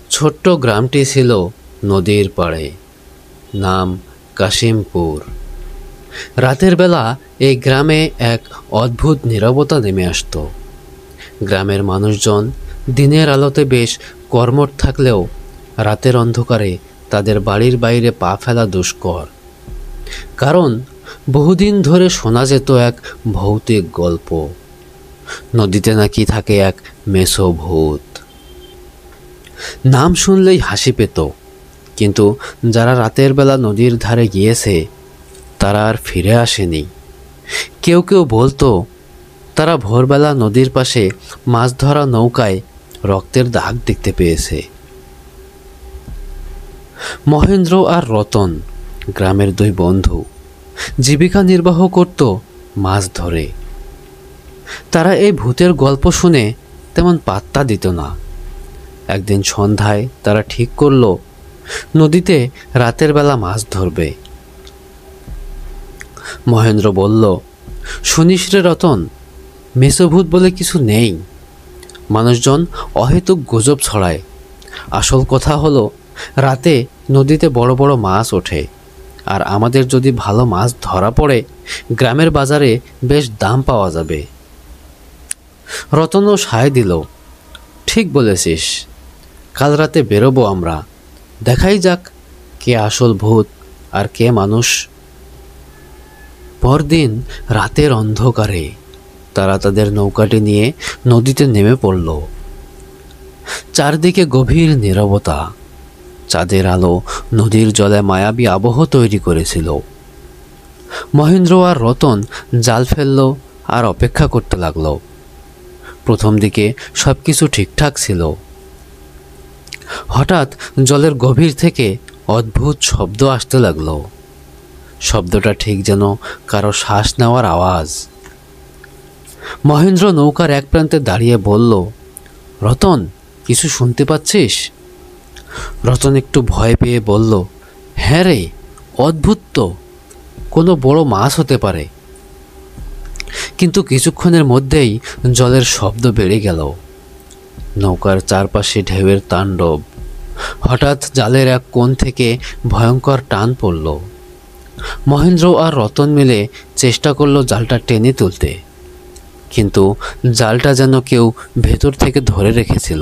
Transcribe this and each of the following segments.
ছোট্ট গ্রামটি ছিল নদীর পাড়ে, নাম কাশিমপুর। রাতের বেলা এই গ্রামে এক অদ্ভুত নীরবতা নেমে আসত। গ্রামের মানুষজন দিনের আলোতে বেশ কর্মঠ থাকলেও রাতের অন্ধকারে তাদের বাড়ির বাইরে পা ফেলা দুষ্কর। কারণ বহুদিন ধরে শোনা যেত এক ভৌতিক গল্প, নদীতে নাকি থাকে এক মেছো ভূত। নাম শুনলেই হাসি পেত, কিন্তু যারা রাতের বেলা নদীর ধারে গিয়েছে তারা আর ফিরে আসেনি। কেউ কেউ বলতো তারা ভোরবেলা নদীর পাশে মাছ ধরা নৌকায় রক্তের দাগ দেখতে পেয়েছে। মহেন্দ্র আর রতন গ্রামের দুই বন্ধু, জীবিকা নির্বাহ করত মাছ ধরে। তারা এই ভূতের গল্প শুনে তেমন পাত্তা দিত না। একদিন সন্ধ্যায় তারা ঠিক করল নদীতে রাতের বেলা মাছ ধরবে। মহেন্দ্র বলল, শুনিস রে রতন, মেসোভূত বলে কিছু নেই। মানুষজন অহেতুক গুজব ছড়ায়। আসল কথা হলো রাতে নদীতে বড় বড় মাছ ওঠে, আর আমাদের যদি ভালো মাছ ধরা পড়ে গ্রামের বাজারে বেশ দাম পাওয়া যাবে। রতনও সায় দিল, ঠিক বলেছিস, কাল রাতে বেরোবো আমরা, দেখাই যাক কে আসল ভূত আর কে মানুষ। পরদিন রাতের অন্ধকারে তারা তাদের নৌকাটি নিয়ে নদীতে নেমে পড়ল। চারদিকে গভীর নীরবতা, চাঁদের আলো নদীর জলে মায়াবী আবহ তৈরি করেছিল। মহেন্দ্র আর রতন জাল ফেলল আর অপেক্ষা করতে লাগল। প্রথম দিকে সব কিছু ঠিকঠাক ছিল। হঠাৎ জলের গভীর থেকে অদ্ভুত শব্দ আসতে লাগলো। শব্দটা ঠিক যেন কারো শ্বাস নেওয়ার আওয়াজ। মহেন্দ্র নৌকার এক প্রান্তে দাঁড়িয়ে বলল, রতন, কিছু শুনতে পাচ্ছিস? রতন একটু ভয় পেয়ে বলল, হ্যাঁ রে, অদ্ভুত তো, কোনো বড় মাছ হতে পারে। কিন্তু কিছুক্ষণের মধ্যেই জলের শব্দ বেড়ে গেল। নৌকার চারপাশে ঢেউয়ের তাণ্ডব। হঠাৎ জালের এক কোণ থেকে ভয়ঙ্কর টান পড়ল। মহেন্দ্র আর রতন মিলে চেষ্টা করলো জালটা টেনে তুলতে, কিন্তু জালটা যেন কেউ ভেতর থেকে ধরে রেখেছিল।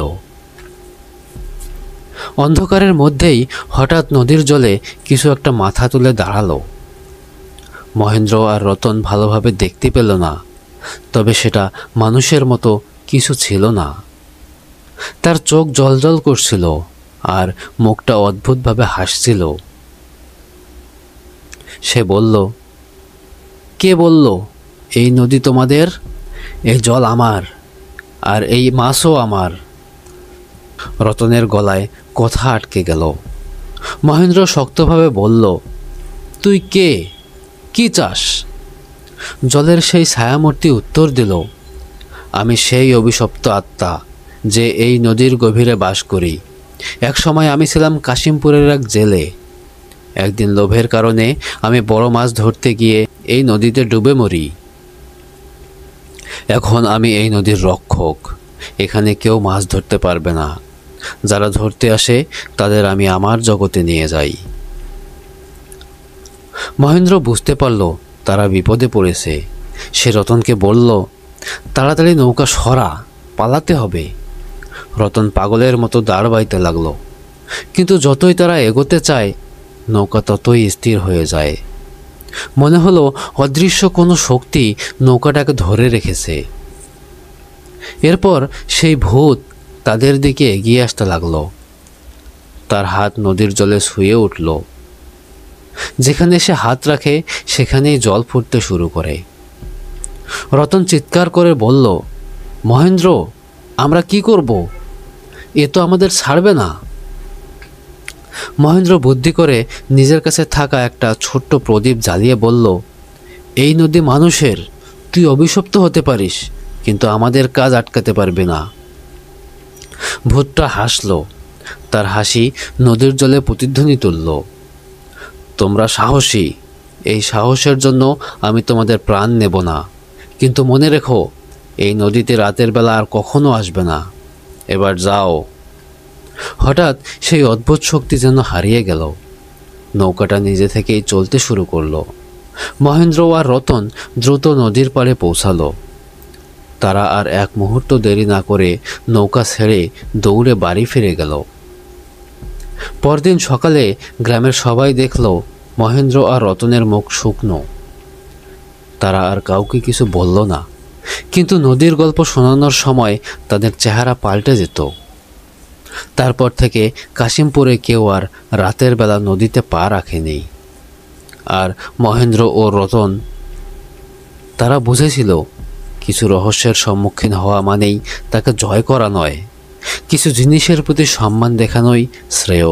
অন্ধকারের মধ্যেই হঠাৎ নদীর জলে কিছু একটা মাথা তুলে দাঁড়ালো। মহেন্দ্র আর রতন ভালোভাবে দেখতে পেল না, তবে সেটা মানুষের মতো কিছু ছিল না। তার চোখ জ্বলজ্বল করছিল আর মুখটা অদ্ভুতভাবে হাসছিল। সে বলল, কে বলল এই নদী তোমাদের? এই জল আমার, আর এই মাছও আমার। রতনের গলায় কথা আটকে গেল। মহেন্দ্র শক্তভাবে বলল, তুই কে, কি চাস? জলের সেই ছায়ামূর্তি উত্তর দিল, আমি সেই অভিশপ্ত আত্মা যে এই নদীর গভীরে বাস করি। এক সময় আমি ছিলাম কাশিমপুরের এক জেলে। একদিন লোভের কারণে আমি বড় মাছ ধরতে গিয়ে এই নদীতে ডুবে মরি। এখন আমি এই নদীর রক্ষক। এখানে কেউ মাছ ধরতে পারবে না। যারা ধরতে আসে তাদের আমি আমার জগতে নিয়ে যাই। মহেন্দ্র বুঝতে পারল তারা বিপদে পড়েছে। সে রতনকে বলল, তাড়াতাড়ি নৌকা সরা, পালাতে হবে। রতন পাগলের মতো দাঁড় বাইতে লাগলো, কিন্তু যতই তারা এগোতে চায় নৌকা ততই স্থির হয়ে যায়। মনে হলো অদৃশ্য কোনো শক্তি নৌকাটাকে ধরে রেখেছে। এরপর সেই ভূত তাদের দিকে এগিয়ে আসতে লাগলো। তার হাত নদীর জলে ছুঁয়ে উঠল। যেখানে সে হাত রাখে সেখানেই জল ফুটতে শুরু করে। রতন চিৎকার করে বলল, মহেন্দ্র, আমরা কি করব? এ তো আমাদের ছাড়বে না। মহেন্দ্র বুদ্ধি করে নিজের কাছে থাকা একটা ছোট্ট প্রদীপ জ্বালিয়ে বলল, এই নদী মানুষের, তুই অভিশপ্ত হতে পারিস, কিন্তু আমাদের কাজ আটকাতে পারবে না। ভূতটা হাসল। তার হাসি নদীর জলে প্রতিধ্বনি তুলল, তোমরা সাহসী, এই সাহসের জন্য আমি তোমাদের প্রাণ নেব না, কিন্তু মনে রেখো এই নদীতে রাতের বেলা আর কখনো আসবে না। এবার যাও। হঠাৎ সেই অদ্ভুত শক্তি যেন হারিয়ে গেল। নৌকাটা নিজে থেকেই চলতে শুরু করলো। মহেন্দ্র আর রতন দ্রুত নদীর পাড়ে পৌঁছালো। তারা আর এক মুহূর্ত দেরি না করে নৌকা ছেড়ে দৌড়ে বাড়ি ফিরে গেল। পরদিন সকালে গ্রামের সবাই দেখল মহেন্দ্র আর রতনের মুখ শুকনো। তারা আর কাউকে কিছু বলল না, কিন্তু নদীর গল্প শোনানোর সময় তাদের চেহারা পাল্টে যেত। তারপর থেকে কাশিমপুরে কেউ আর রাতের বেলা নদীতে পা রাখেনি। আর মহেন্দ্র ও রতন তারা বুঝেছিল, কিছু রহস্যের সম্মুখীন হওয়া মানেই তাকে জয় করা নয়, কিছু জিনিসের প্রতি সম্মান দেখানোই শ্রেয়।